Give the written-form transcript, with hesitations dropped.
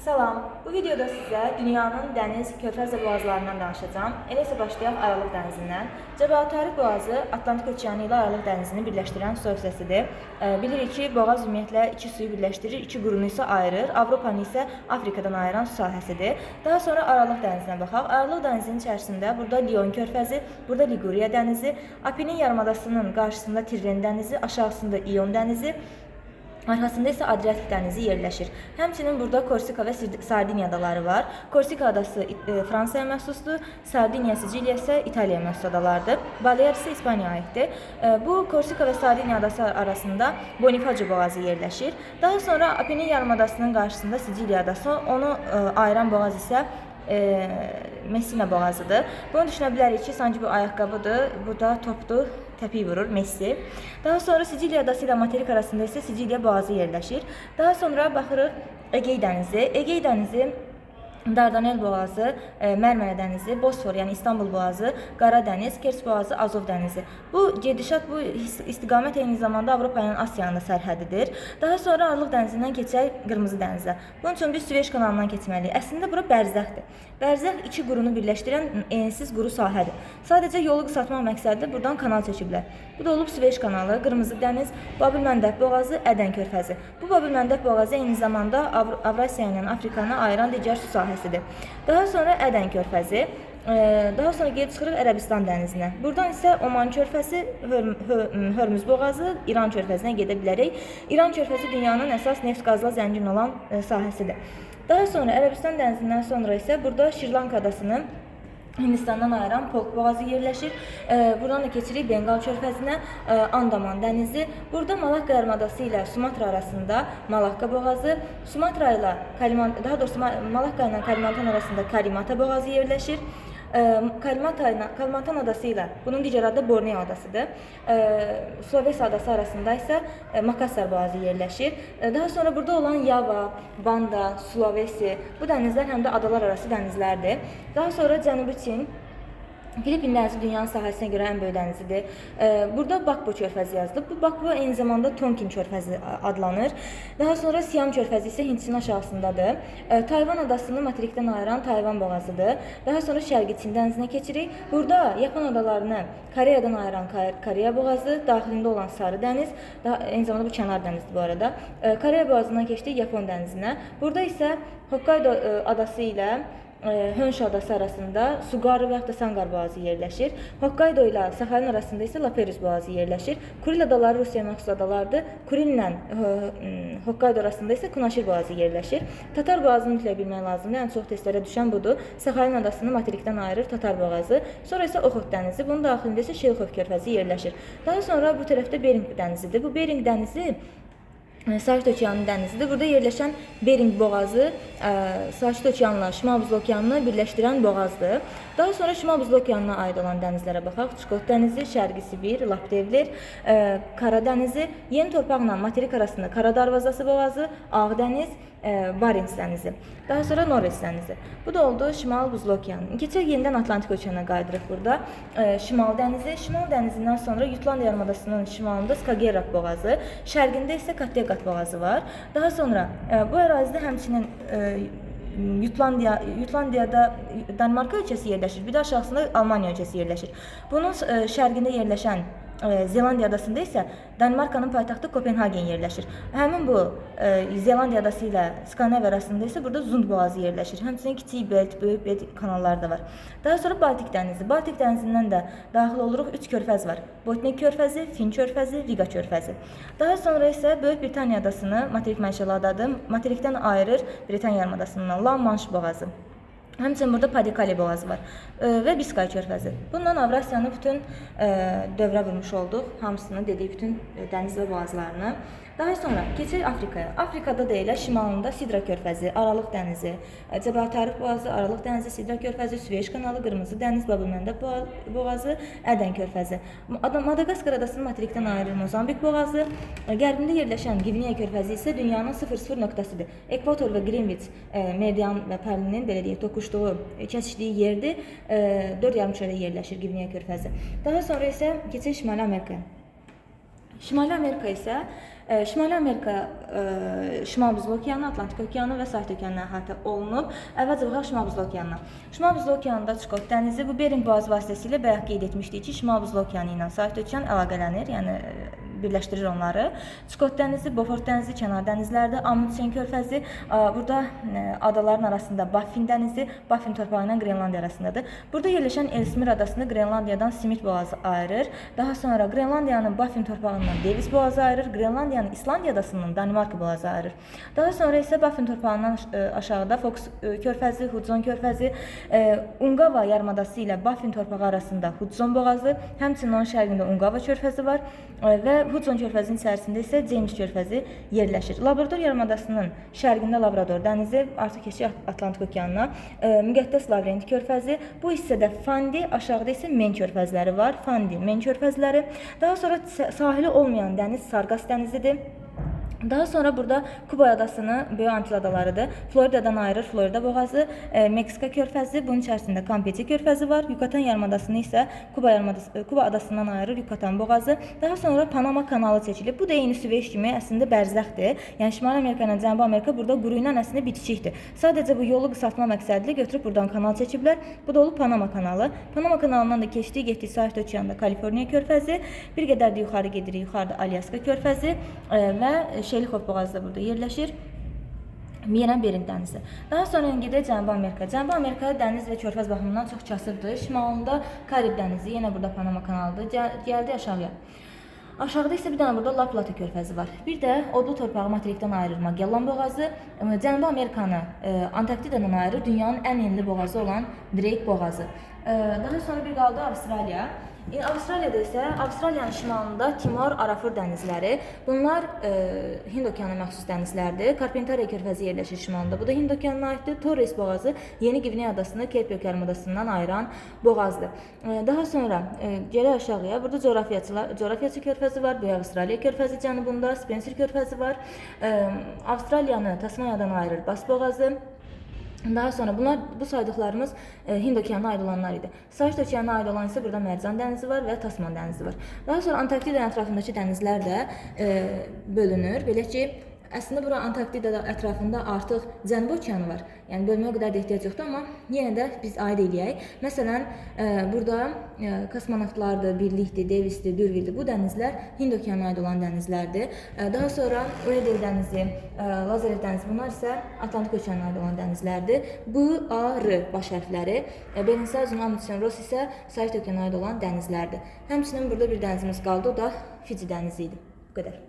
Salam, bu videoda sizə dünyanın dəniz, körfəz və boğazlarından danışacağım. Elə isə başlayaq Aralıq dənizindən. Cəbrayıl Tariq boğazı Atlantik okeanı ilə Aralıq dənizini birləşdirən su hissəsidir. Bilirik ki, boğaz ümumiyyətlə iki suyu birləşdirir, iki qurunu isə ayırır. Avropanı isə Afrikadan ayıran su sahəsidir. Daha sonra Aralıq dənizinə baxaq. Aralıq dənizinin içərisində burada Lion körfəzi, burada Liguriya dənizi, Apennin yarımadasının qarşısında Tirren dənizi, aşağısında İon dənizi, arxasında isə Adriatik dənizi yerləşir. Həmçinin burada Korsika və Sardiniya adaları var. Korsika adası Fransaya məxsusdur, Sardiniya, Siciliya isə İtaliyaya məxsus adalardır. Balear isə İspaniyaya aiddir. Bu Korsika və Sardiniya adası arasında Bonifacio boğazı yerləşir. Daha sonra Apennin yarımadasının qarşısında Siciliya adası, onu ayıran boğaz isə Messina boğazıdır. Bunu düşünə bilərik ki, sanki bu ayaqqabıdır, bu da topdur, təpik vurur, Messi. Daha sonra Siciliya adası ilə materik arasında isə Siciliya boğazı yerləşir. Daha sonra baxırıq Egey dənizi. Egey dənizi, Dardanel boğazı, Mərmərə dənizi, Bosfor, yəni İstanbul boğazı, Qara dəniz, Kers boğazı, Azov dənizi. Bu gedişat, bu istiqamət eyni zamanda Avropa ilə Asiyanın sərhədidir. Daha sonra Aralıq dənizindən keçək Qırmızı dənizə. Bunun üçün biz Süveyş kanalından keçməliyik. Əslində bura bərzəxdir. Bərzəx iki qurunu birləşdirən ensiz quru sahədir. Sadəcə yolu qısaltmaq məqsədilə buradan kanal çəkiblər. Bu da olub Süveyş kanalı, Qırmızı dəniz, Babil-Məndəb boğazı, Ədən körfəzi. Bu Babil-Məndəb boğazı eyni zamanda Avrasiya ilə Afrikanı ayıran digər su sahəsidir. Daha sonra Ədən körfəzi, daha sonra gedib çıxırıq Ərəbistan dənizinə. Buradan isə Oman körfəzi, Hörmüz boğazı, İran körfəzinə gedə bilərik. İran körfəzi dünyanın əsas neft-qazla zəngin olan sahəsidir. Daha sonra Ərəbistan dənizindən sonra isə burada Şirlanka adasını Hindistandan ayıran Polk boğazı yerləşir. Buradan da keçirik Bengal körfəzinə, Andaman dənizi. Burada Malakka yarımadası ilə Sumatra arasında Malakka boğazı, Sumatra ilə Malakka ilə Kalimantan arasında Kalimata boğazı yerləşir. Kalimantan adası ilə, bunun digər adı Borneo adasıdır. Sulawesi adası arasında isə Makassar boğazı yerləşir. Daha sonra burada olan Yava, Banda, Sulawesi, bu dənizlər həm də adalar arası dənizlərdir. Daha sonra Cənubi Çin, Filippin dənizi dünyanın sahəsinə görə ən böyük dənizidir. Burada Bakbo körfəzi yazılıb. Bu Bakbo eyni zamanda Tonkin körfəzi adlanır. Daha sonra Siam körfəzi isə Hindistan aşağısındadır. Tayvan adasını materikdən ayıran Tayvan boğazıdır. Daha sonra Şərqi Çin dənizinə keçirik. Burada Yapan adalarını Koreyadan ayıran Koreya boğazı, daxilində olan Sarı dəniz, eyni zamanda bu kənar dənizdir bu arada. Koreya boğazından keçdik Yapon dənizinə. Burada isə Hokkaido adası ilə Honshu adası arasında Sugaru və yaxud da Sangar boğazı yerləşir. Hokkaido ilə Saxalin arasında isə Laperus boğazı yerləşir. Kuril adaları Rusiyaya məxsus adalardır. Kuril ilə Hokkaido arasında isə Kunaşir boğazı yerləşir. Tatar boğazını mütləq bilmək lazımdır. Ən çox testlərə düşən budur. Saxalin adasını materikdən ayırır Tatar boğazı. Sonra isə Oxot dənizi. Bunun daxilində isə Şelkov körfəzi yerləşir. Daha sonra bu tərəfdə Bering dənizidir. Bu Bering dənizi Sakit Okeanı dənizidir. Burada yerləşən Bering boğazı Sakit Okeanla Şimal Buzlu Okeanını birləşdirən boğazdır. Daha sonra Şimal Buzlu Okeanına aid olan dənizlərə baxaq. Çukot dənizi, Şərqi Sibir, Laptevler, Qara dənizi, Yeni torpaqla materik arasında Qara darvazası boğazı, Ağ dəniz, Barents dənizi. Daha sonra Norveç dənizi. Bu da oldu Şimal Buzlu Okeanı. Keçək yenidən Atlantik Okeanına qayıdırıq burada. Şimal dənizi, Şimal dənizindən sonra Jutland yarımadasının şimalında Skagerrak boğazı, şərqində isə Kattegat boğazı var. Daha sonra bu ərazidə həmçinin Jutlandiyada Danimarka ölkəsi yerləşir. Bir də aşağısında Almaniya ölkəsi yerləşir. Bunun şərqində yerləşən Zelandiya adasında isə Danimarkanın paytaxtı Kopenhagen yerləşir. Həmin bu Zelandiya adası ilə Skandinav arasında isə burada Zund boğazı yerləşir. Həmçinin kiçik belt, böyük belt kanallar da var. Daha sonra Baltik dənizi. Baltik dənizindən də daxil oluruq 3 körfəz var. Botnik körfəzi, Fin körfəzi, Riga körfəzi. Daha sonra isə Böyük Britaniya adasını, materik mənşəli adadır, materikdən ayırır Britaniya yarımadasından La Manş boğazı. Həmçinin burada Padikali boğazı var və Biskay körfəzi. Bundan Avrasiyanı bütün dövrə vurmuş olduq, hamısını dedik, bütün dəniz və boğazlarını. Daha sonra keçək Afrikaya. Afrikada da elə şimalında Sidra körfəzi, Aralıq dənizi, Cəbrayıl Tariq boğazı, Aralıq dənizi, Sidra körfəzi, Süveyş kanalı, Qırmızı dəniz, Babil-Məndəb boğazı, Ədən körfəzi. Madagaskar adasının materikdən ayırır Mozambik boğazı. Qərbində yerləşən Gvineya körfəzi isə dünyanın 0-0 nöqtəsidir. Ekvator və Greenwich Meridian və Pərlinin belə deyək toqquşduğu, kəsişdiyi yerdir. 4 yarımkürədə yerləşir Gvineya körfəzi. Daha sonra isə keçək Şimali Amerikaya. Şimali Amerika isə Şimali Amerika, Şimal Buzlu okeanı, Atlantik okeanı və Sakit okeanına əhatə olunub. Əvvəlcə baxaq Şimal Buzlu okeanına. Şimal Buzlu okeanında Çukot dənizi, bu Bering boğazı vasitəsilə bayaq qeyd etmişdik ki, Şimal Buzlu okeanı ilə Sakit okean əlaqələnir, yəni birləşdirir onları. Çukot dənizi, Beaufort dənizi, kənar dənizlərdir. Amundsen körfəzi, burada adaların arasında Baffin dənizi, Baffin torpağı ilə Qrenlandiya arasındadır. Burada yerləşən Ellesmere adasını Qrenlandiyadan Simit boğazı ayırır. Daha sonra Qrenlandiyanın Baffin torpağından Davis boğazı ayırır. Qrenlandiyanın İslandiya adasından Danimarka boğazı ayırır. Daha sonra isə Baffin torpağından aşağıda Fox körfəzi, Hudson körfəzi, Ungava yarımadası ilə Baffin torpağı arasında Hudson boğazı, həmçinin onun şərqində Ungava körfəzi var və Hudson körfəzinin içərisində isə James körfəzi yerləşir. Labrador yarımadasının şərqində Labrador dənizi, artıq keçir Atlantik okeanına, Müqəddəs Lavrenti körfəzi, bu hissədə Fundy, aşağıda isə Men körfəzləri var. Fundy, Men körfəzləri. Daha sonra sahili olmayan dəniz Sarqas dənizidir. Daha sonra burada Kuba adasını, Böyük Antil adalarıdır. Floridadan ayırır Florida boğazı, Meksika körfəzi, bunun içərisində Campeche körfəzi var. Yucatan yarımadasını isə Kuba adasından ayırır Yucatan boğazı. Daha sonra Panama kanalı çəkilib. Bu da eyni Süveyş kimi əslində bərzəxdir. Yəni Şimali Amerika ilə Cənubi Amerika burada quru ilə əslində bitişikdir. Sadəcə bu yolu qısaltma məqsədilə götürüb buradan kanal çəkiblər. Bu da olub Panama kanalı. Panama kanalından da getdiyi Sakit okeanda Kaliforniya körfəzi, bir qədər də yuxarı gedirik. Yuxarıda Alyaska körfəzi və Şelixov boğazı da burada yerləşir. Yenə Bering dənizi. Daha sonra gedək Cənubi Amerika. Cənubi Amerika dəniz və körfəz baxımından çox kasıbdır. Şimalında Karib dənizi, yenə burada Panama kanalıdır. Gəldi aşağıya. Aşağıda isə bir dənə burada La Plata körfəzi var. Bir də odlu torpağı materikdən ayırır Magellan boğazı. Cənubi Amerikanı Antarktidadan ayırır dünyanın ən enli boğazı olan Drake boğazı. Daha sonra bir qaldı Avstraliya. Avstraliyada isə Avstraliyanın şimalında Timor, Arafur dənizləri. Bunlar Hind okeanına məxsus dənizlərdir. Carpentaria körfəzi yerləşir şimalında. Bu da Hind okeanına aiddir. Torres boğazı Yeni Qviney adasını Kerpik yarımadasından ayıran boğazdır. Daha sonra gələk aşağıya. Burada coğrafyaçı körfəzi var. Böyük Avstraliya körfəzi cənubunda Spencer körfəzi var. Avstraliyanı Tasmaniyadan ayırır Bass boğazı. Daha sonra bunlar, bu saydıqlarımız Hind okeanına aid olanlar idi. Sakit okeanına aid olan isə burada Mərcan dənizi var və Tasman dənizi var. Daha sonra Antarktida ətrafındakı dənizlər də bölünür. Belə ki, əslində bura Antarktida ətrafında artıq Cənubi okeanı var. Yəni bölməyə o qədər də ehtiyac yoxdur, amma yenə də biz aid eləyək. Məsələn, burada kosmonavtlardır, Birlikdir, Davisdir, D'Urville'dir. Bu dənizlər Hind okeanına aid olan dənizlərdir. Daha sonra Weddell dənizi, Lazarev dənizi, bunlar isə Atlantik okeanına aid olan dənizlərdir. B, A, R baş hərfləri. Bellingshausen, Amundsen, Ross isə Sakit okeanına aid olan dənizlərdir. Həmçinin burada bir dənizimiz qaldı, o da Fiji dənizi idi. Bu qədər.